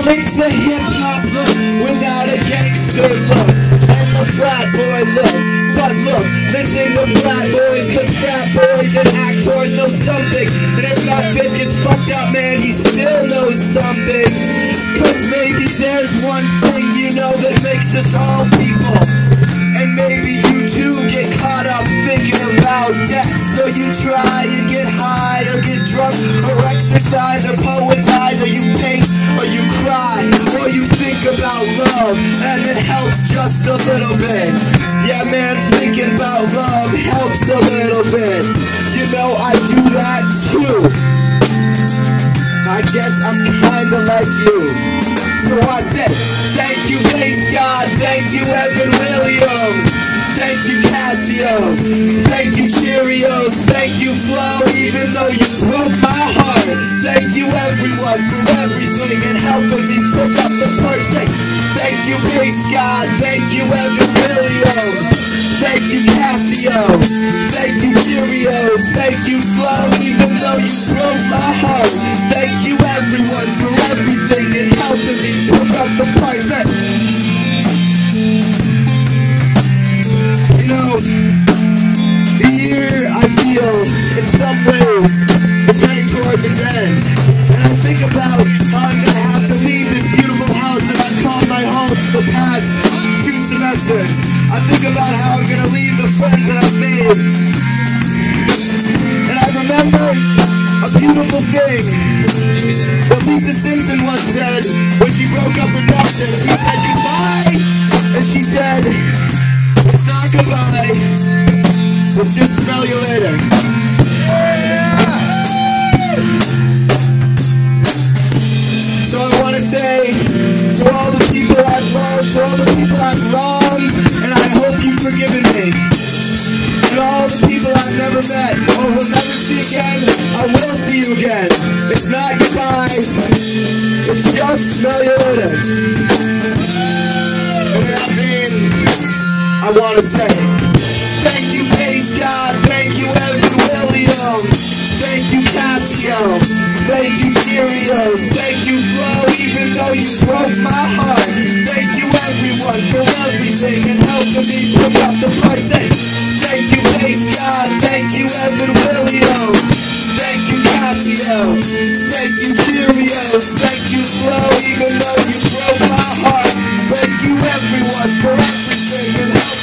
It's the hip-hop look without a gangster look, and the frat boy look. But look, listen to frat boys, cause frat boys and actors know something. And if not Fisk is fucked up, man, he still knows something. Cause maybe there's one thing you know that makes us all people. And maybe you too get caught up thinking about death. So you try and get high or get drunk or exercise or poetize, or you paint or you cry or you think about love, and it helps just a little bit. Yeah man, thinking about love helps a little bit. You know I do that too. I guess I'm kinda like you. So I said, thank you Bass God, thank you Evan Williams, thank you Casio, thank you Cheerios, thank you Flo, even though you broke my heart. Thank you everyone for everything and helping me pick up the person. Thank you Bass God, thank you Evan Williams, thank you Casio, thank you Cheerios, thank you Flo, even though you broke my heart. Thank you everyone for everything and helping me pick up the person. You know, the year I feel in some ways is heading towards its end. And I think about how I'm gonna have to leave this beautiful house that I've called my home for the past 2 semesters. I think about how I'm gonna leave the friends that I've made. And I remember a beautiful thing that Lisa Simpson once said when she broke up with Nelson. He said goodbye, and she said, it's not goodbye, let's just smell you later. So I want to say to all the people I've loved, to all the people I've wronged, and I hope you've forgiven me. And all the people I've never met or will never see again, I will see you again. It's not goodbye, it's just smell you later. And that mean, I want to say, thank you Bass God, thank you Evan Williams, thank you Casio, thank you Cheerios, thank you Flo, even though you broke my heart. Thank you everyone for everything and helping me pick up the person. Thank you Bass God, thank you Evan Williams, thank you Casio, thank you Cheerios, thank you Flo, even though you broke my heart. Thank you everyone for everything and helping